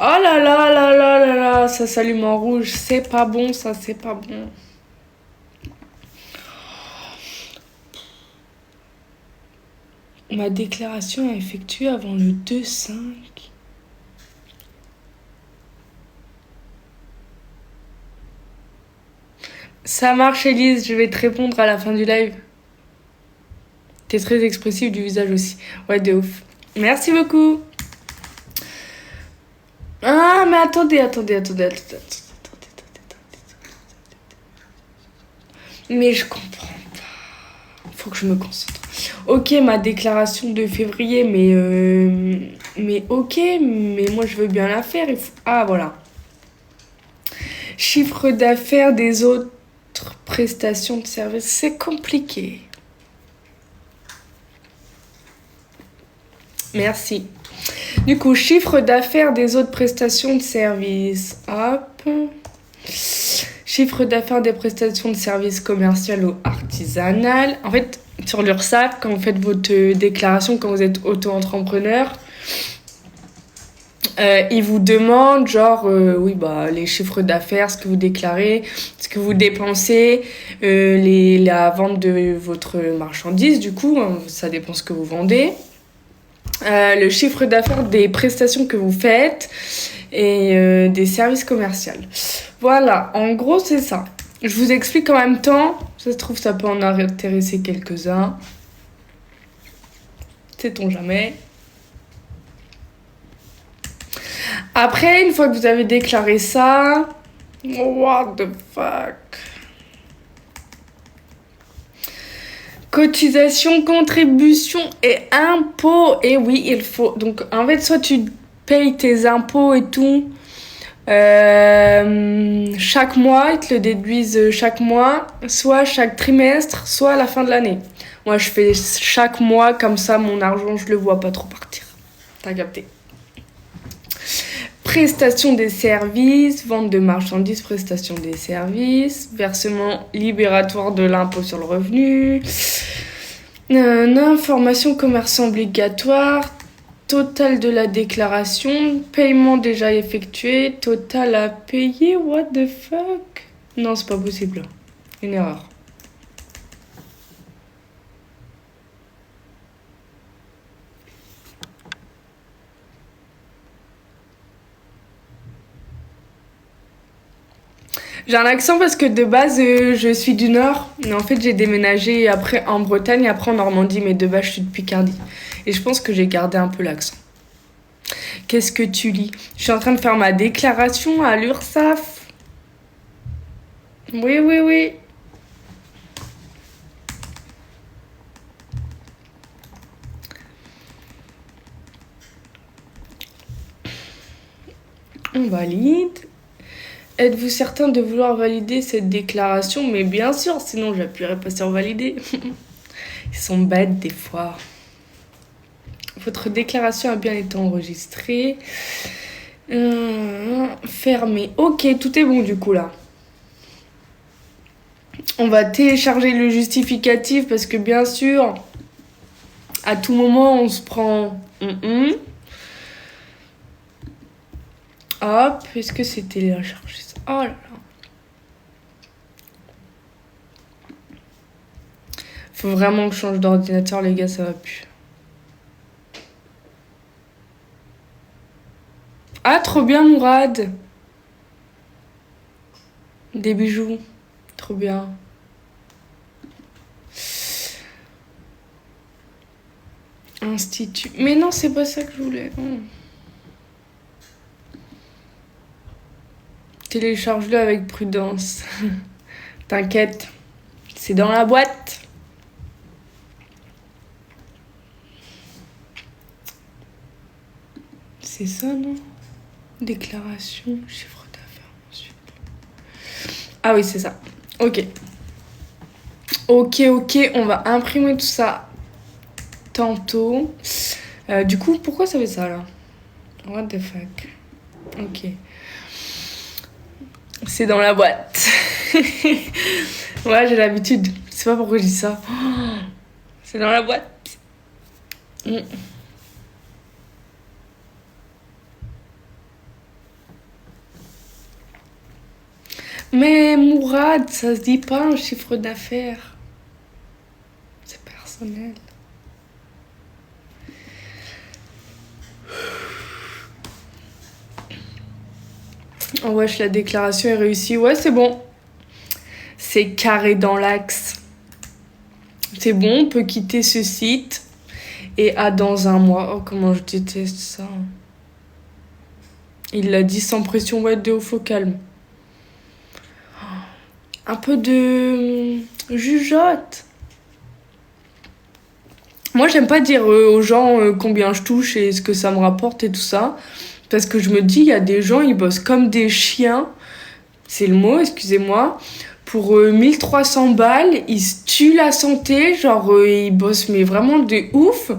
Oh là là là là là là, ça s'allume en rouge. C'est pas bon, ça, c'est pas bon. Ma déclaration est effectuée avant le 2-5. Ça marche, Elise, je vais te répondre à la fin du live. T'es très expressive du visage aussi. Ouais, de ouf. Merci beaucoup. Ah, mais attendez. Mais je comprends pas. Faut que je me concentre. Ok, ma déclaration de février, mais ok, mais moi je veux bien la faire. Ah, voilà. Chiffre d'affaires des autres prestations de services, c'est compliqué. Merci. Du coup, chiffre d'affaires des autres prestations de services. Hop. Chiffre d'affaires des prestations de services commerciales ou artisanales. En fait, sur l'URSSAF, quand vous faites votre déclaration, quand vous êtes auto-entrepreneur, ils vous demandent les chiffres d'affaires, ce que vous déclarez, ce que vous dépensez, la vente de votre marchandise, du coup, ça dépend ce que vous vendez. Le chiffre d'affaires des prestations que vous faites et des services commerciaux. Voilà, en gros, c'est ça. Je vous explique en même temps. Ça se trouve, ça peut en intéresser quelques-uns. Sait-on jamais. Après, une fois que vous avez déclaré ça... What the fuck? Cotisation, contribution et impôts. Et oui, il faut... Donc, en fait, soit tu payes tes impôts et tout chaque mois, ils te le déduisent chaque mois, soit chaque trimestre, soit à la fin de l'année. Moi, je fais chaque mois, comme ça, mon argent, je le vois pas trop partir. T'as capté. Prestation des services, vente de marchandises, prestation des services, versement libératoire de l'impôt sur le revenu, information commerçant obligatoire, total de la déclaration, paiement déjà effectué, total à payer, what the fuck? Non, c'est pas possible. Une erreur. J'ai un accent parce que de base, je suis du Nord. Mais en fait, j'ai déménagé après en Bretagne, après en Normandie. Mais de base, je suis de Picardie. Et je pense que j'ai gardé un peu l'accent. Qu'est-ce que tu lis? Je suis en train de faire ma déclaration à l'URSSAF. Oui. On valide. Êtes-vous certain de vouloir valider cette déclaration? Mais bien sûr, sinon j'appuierai pas sur valider. Ils sont bêtes des fois. Votre déclaration a bien été enregistrée. Fermé. Ok, tout est bon du coup là. On va télécharger le justificatif parce que bien sûr, à tout moment, on se prend... Hop, est-ce que c'est téléchargé? Oh là là. Faut vraiment que je change d'ordinateur, les gars, ça va plus. Ah, trop bien, Mourad. Des bijoux. Trop bien. Institut. Mais non, c'est pas ça que je voulais. Non. Télécharge-le avec prudence. T'inquiète. C'est dans la boîte. C'est ça, non? Déclaration, chiffre d'affaires mensuel. Ah oui, c'est ça. Ok, on va imprimer tout ça tantôt. Du coup, pourquoi ça fait ça, là? What the fuck? Ok. C'est dans la boîte. Ouais, j'ai l'habitude. Je sais pas pourquoi je dis ça. C'est dans la boîte. Mais Mourad, ça se dit pas un chiffre d'affaires. C'est personnel. Oh wesh, la déclaration est réussie. Ouais, c'est bon. C'est carré dans l'axe. C'est bon, on peut quitter ce site. Et à dans un mois. Oh, comment je déteste ça. Il l'a dit sans pression, ouais, de ouf au calme. Un peu de jugeote. Moi, j'aime pas dire aux gens combien je touche et ce que ça me rapporte et tout ça. Parce que je me dis, il y a des gens, ils bossent comme des chiens. C'est le mot, excusez-moi. Pour 1300 balles, ils se tuent la santé. Genre, ils bossent mais vraiment de ouf.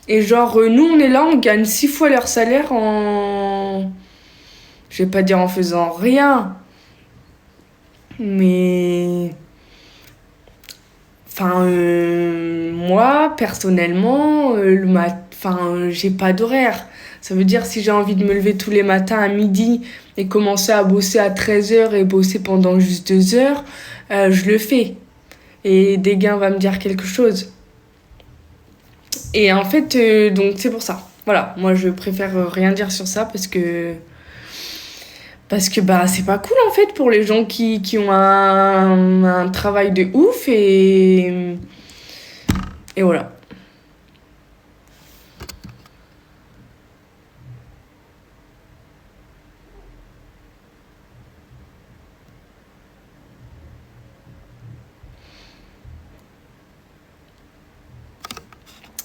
Et genre, nous, on est là, on gagne 6 fois leur salaire en... Je vais pas dire en faisant rien. Mais... Enfin, moi, personnellement, j'ai pas d'horaire. Ça veut dire si j'ai envie de me lever tous les matins à midi et commencer à bosser à 13h et bosser pendant juste 2 heures, je le fais. Et Dégain va me dire quelque chose. Et en fait, donc c'est pour ça. Voilà, moi je préfère rien dire sur ça parce que bah c'est pas cool en fait pour les gens qui ont un travail de ouf et voilà.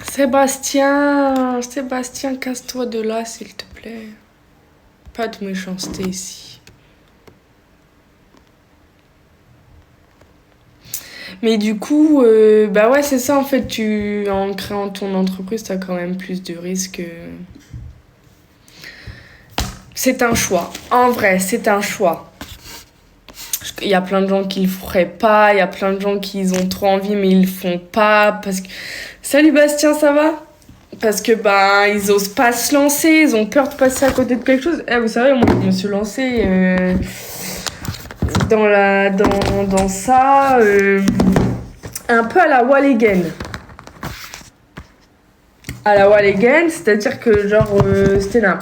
Sébastien, casse-toi de là s'il te plaît. Pas de méchanceté ici. Mais du coup, bah ouais, c'est ça en fait. En créant ton entreprise, t'as quand même plus de risques. C'est un choix. En vrai, c'est un choix. Il y a plein de gens qui le feraient pas. Il y a plein de gens qui ont trop envie, mais ils le font pas. Parce que... Salut Bastien, ça va ? Parce que ils osent pas se lancer. Ils ont peur de passer à côté de quelque chose. Vous savez, moi, je me suis lancée... dans ça, un peu à la Walligen. À la Walligen, c'est-à-dire que genre, c'était là.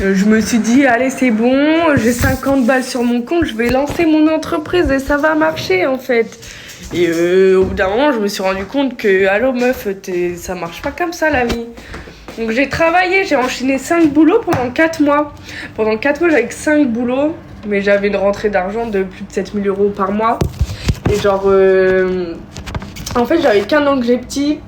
Je me suis dit, allez, c'est bon, j'ai 50 balles sur mon compte, je vais lancer mon entreprise et ça va marcher en fait. Et au bout d'un moment, je me suis rendu compte que, allô meuf, ça marche pas comme ça la vie. Donc j'ai travaillé, j'ai enchaîné 5 boulots pendant 4 mois. Pendant 4 mois, j'avais que 5 boulots. Mais j'avais une rentrée d'argent de plus de 7000 € par mois. Et genre, en fait, j'avais qu'un objectif,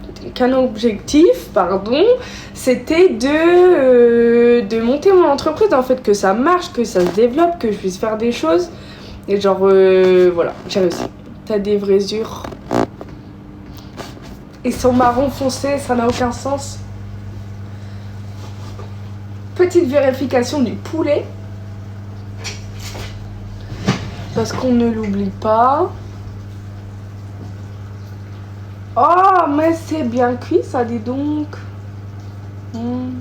c'était de monter mon entreprise, en fait, que ça marche, que ça se développe, que je puisse faire des choses. Et genre, voilà, j'ai réussi. T'as des vraies. Ils sont marron foncé, ça n'a aucun sens. Petite vérification du poulet. Parce qu'on ne l'oublie pas. Oh, mais c'est bien cuit, ça, dis donc. Vous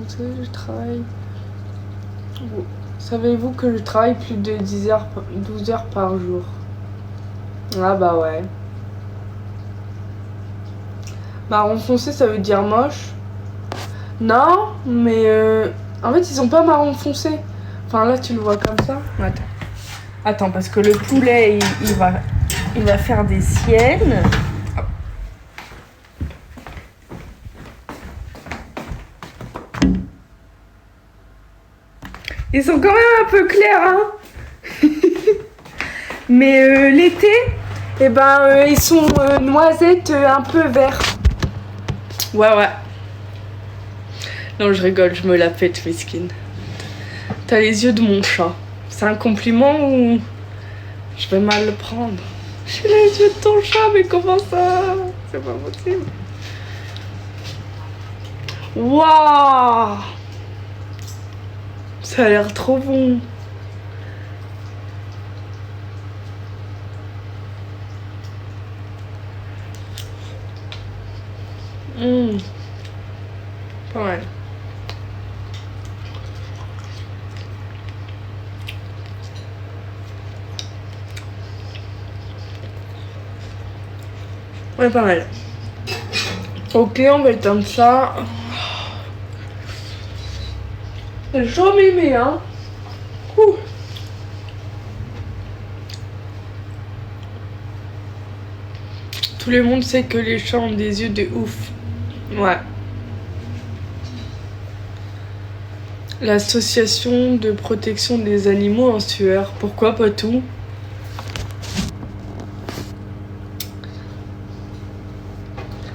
savez, je travaille... Savez-vous que je travaille plus de 12 heures par jour? Ah bah ouais. Marron foncé, ça veut dire moche. Non, mais en fait, ils sont pas marron foncé. Enfin, là, tu le vois comme ça. Attends, parce que le poulet, il va faire des siennes. Ils sont quand même un peu clairs, hein. Mais l'été, ils sont noisettes un peu verts. Ouais. Non, je rigole, je me la pète, mesquine. T'as les yeux de mon chat. C'est un compliment ou je vais mal le prendre? J'ai les yeux de ton chat, mais comment ça? C'est pas possible. Waouh! Ça a l'air trop bon. Pas mal. Ouais, pas mal. Ok, on va éteindre ça. C'est chaud mémé, hein. Ouh. Tout le monde sait que les chats ont des yeux de ouf. Ouais. L'association de protection des animaux en sueur. Pourquoi pas tout?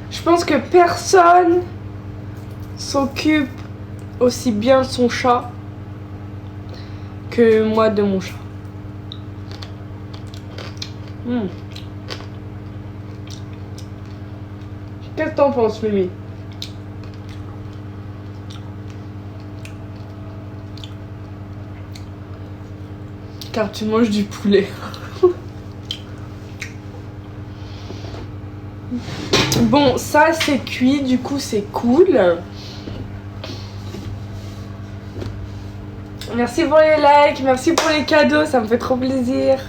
Je pense que personne s'occupe aussi bien de son chat que moi de mon chat. Qu'est-ce que t'en penses, Mimi? Car tu manges du poulet. Bon, ça c'est cuit, du coup c'est cool. Merci pour les likes, merci pour les cadeaux, ça me fait trop plaisir.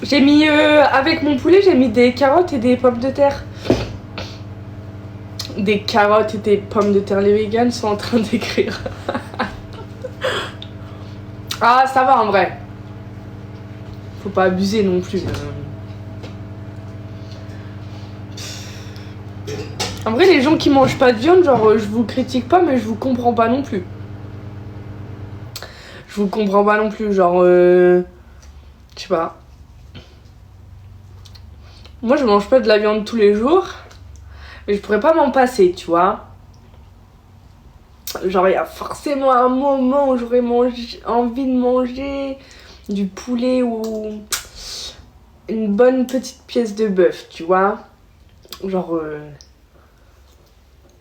J'ai mis, avec mon poulet, j'ai mis des carottes et des pommes de terre. Des carottes et des pommes de terre, les vegans sont en train d'écrire. Ah, ça va en vrai. Faut pas abuser non plus. En vrai, les gens qui mangent pas de viande, genre, je vous critique pas, mais je vous comprends pas non plus. Je vous comprends pas non plus, genre, je sais pas. Moi, je mange pas de la viande tous les jours, mais je pourrais pas m'en passer, tu vois. Genre, il y a forcément un moment où j'aurais envie de manger du poulet ou une bonne petite pièce de bœuf, tu vois. Genre,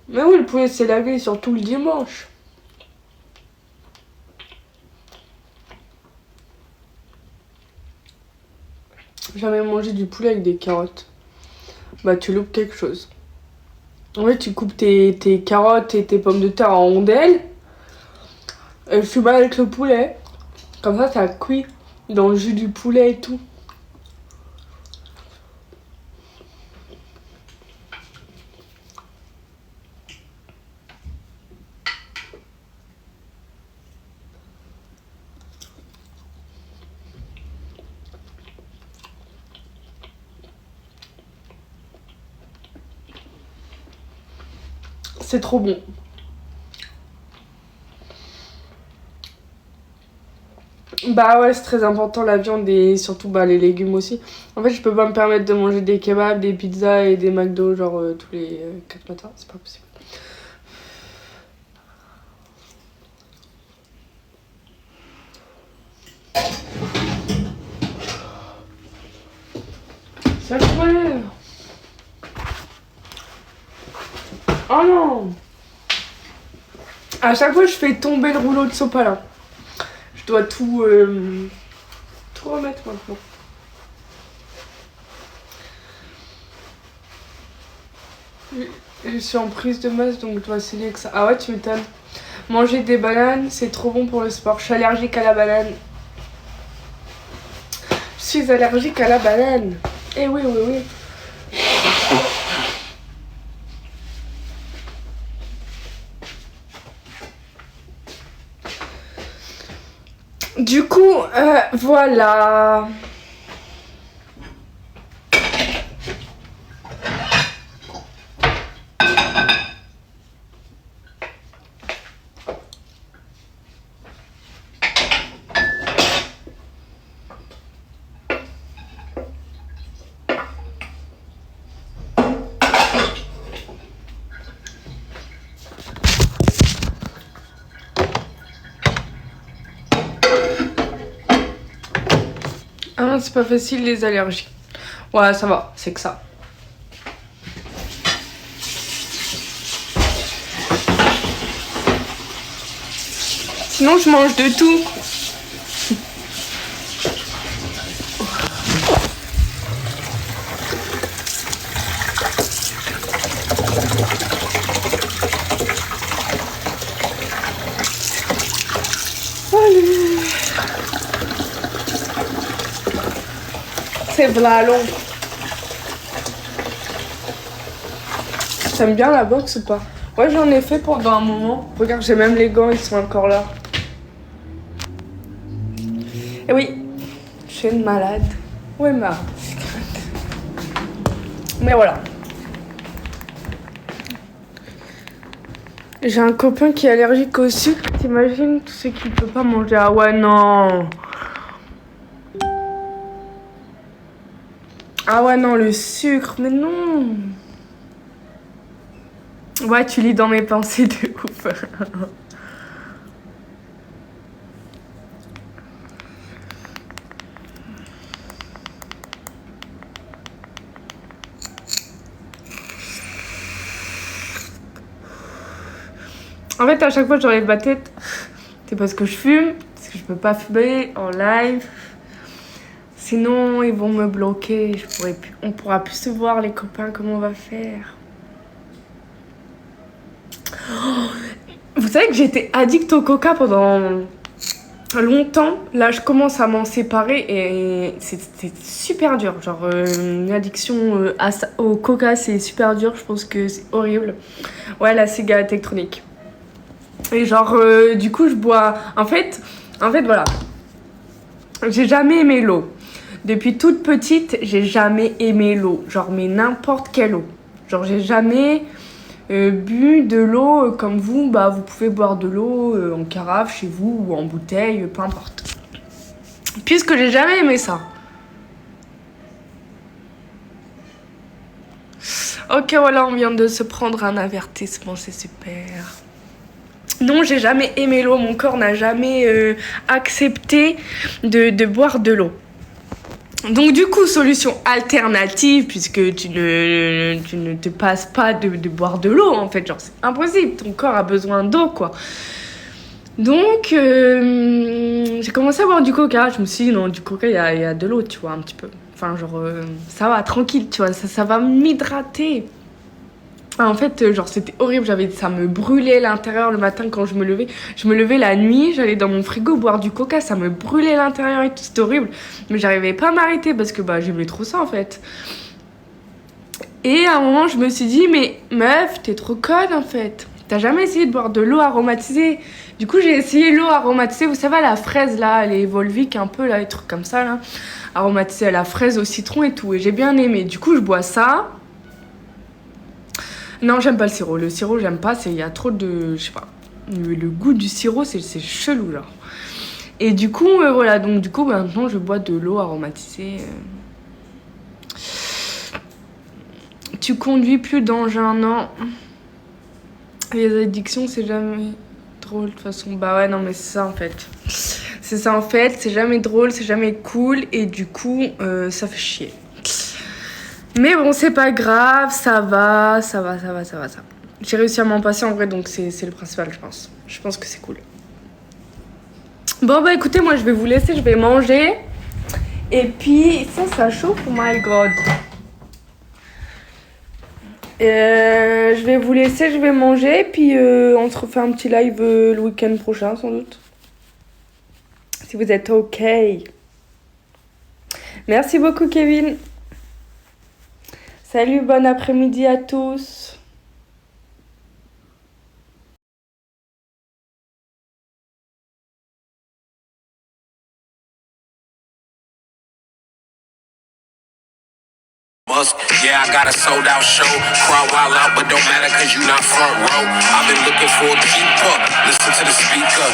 mais oui, le poulet, c'est la vie, surtout le dimanche. Jamais mangé du poulet avec des carottes. Bah, tu loupes quelque chose. En fait, tu coupes tes carottes et tes pommes de terre en rondelles. Et tu mets avec le poulet. Comme ça cuit dans le jus du poulet et tout. C'est trop bon. Bah ouais, c'est très important la viande et surtout bah, les légumes aussi. En fait, je peux pas me permettre de manger des kebabs, des pizzas et des McDo genre tous les 4 matins, c'est pas possible. Ça crève. Oh non! À chaque fois, je fais tomber le rouleau de sopalin. Je dois tout remettre maintenant. Je suis en prise de masse, donc je dois essayer que ça. Ah ouais, tu m'étonnes. Manger des bananes, c'est trop bon pour le sport. Je suis allergique à la banane. Je suis allergique à la banane. Eh oui, oui, oui. Du coup, voilà. Ah non, c'est pas facile les allergies. Ouais, ça va, c'est que ça. Sinon, je mange de tout. C'est v'là long. T'aimes bien la boxe ou pas? Ouais, j'en ai fait pendant un moment. Regarde, j'ai même les gants, ils sont encore là. Et oui, je suis une malade. Ouais, mais voilà. J'ai un copain qui est allergique au sucre. T'imagines tout ce qu'il peut pas manger? Ah ouais, non. Ah ouais, non, le sucre, mais non. Ouais, tu lis dans mes pensées de ouf. En fait, à chaque fois que j'enlève ma tête, c'est parce que je fume, parce que je peux pas fumer en live. Sinon, ils vont me bloquer. On pourra plus se voir, les copains. Comment on va faire? Oh, vous savez que j'étais addict au coca pendant longtemps. Là, je commence à m'en séparer et c'est super dur. Genre, une addiction au coca, c'est super dur. Je pense que c'est horrible. Ouais, la cigarette électronique. Et genre, du coup, je bois... En fait, voilà. J'ai jamais aimé l'eau. Depuis toute petite, j'ai jamais aimé l'eau. Genre, mais n'importe quelle eau. Genre, j'ai jamais bu de l'eau comme vous. Bah, vous pouvez boire de l'eau en carafe chez vous ou en bouteille, peu importe. Puisque j'ai jamais aimé ça. Ok, voilà, on vient de se prendre un avertissement, c'est super. Non, j'ai jamais aimé l'eau. Mon corps n'a jamais accepté de boire de l'eau. Donc du coup, solution alternative, puisque tu ne te passes pas de boire de l'eau, en fait. Genre, c'est impossible. Ton corps a besoin d'eau, quoi. Donc, j'ai commencé à boire du coca. Je me suis dit, non, du coca, il y a de l'eau, tu vois, un petit peu. Enfin, genre, ça va, tranquille, tu vois. Ça va m'hydrater. En fait, genre, c'était horrible. Ça me brûlait l'intérieur le matin quand je me levais. Je me levais la nuit, j'allais dans mon frigo boire du coca. Ça me brûlait l'intérieur et tout. C'était horrible. Mais j'arrivais pas à m'arrêter parce que bah, j'aimais trop ça, en fait. Et à un moment, je me suis dit, mais meuf, t'es trop conne, en fait. T'as jamais essayé de boire de l'eau aromatisée? Du coup, j'ai essayé l'eau aromatisée. Vous savez, la fraise, là, les Volvic, un peu, là, les trucs comme ça, là. Aromatisée à la fraise, au citron et tout. Et j'ai bien aimé. Du coup, je bois ça. Non, j'aime pas le sirop. Le sirop, j'aime pas. Il y a trop de... Je sais pas. Le goût du sirop, c'est chelou, genre. Et du coup, voilà. Donc, du coup, maintenant, je bois de l'eau aromatisée. Tu conduis plus d'engin, non. Les addictions, c'est jamais drôle, de toute façon. Bah ouais, non, mais c'est ça, en fait. C'est ça, en fait. C'est jamais drôle, c'est jamais cool. Et du coup, ça fait chier. Mais bon, c'est pas grave, ça va. J'ai réussi à m'en passer en vrai, donc c'est le principal, je pense. Je pense que c'est cool. Bon, bah écoutez, moi je vais vous laisser, je vais manger. Et puis, ça chauffe, oh my god. Je vais vous laisser, je vais manger. Et puis, on se refait un petit live le week-end prochain, sans doute. Si vous êtes ok. Merci beaucoup, Kevin. Salut, bon après-midi à tous. Yeah, I got a sold out show. Crowd wild out, but don't matter cause you not front row. I've been looking for a keeper. Listen to the speaker.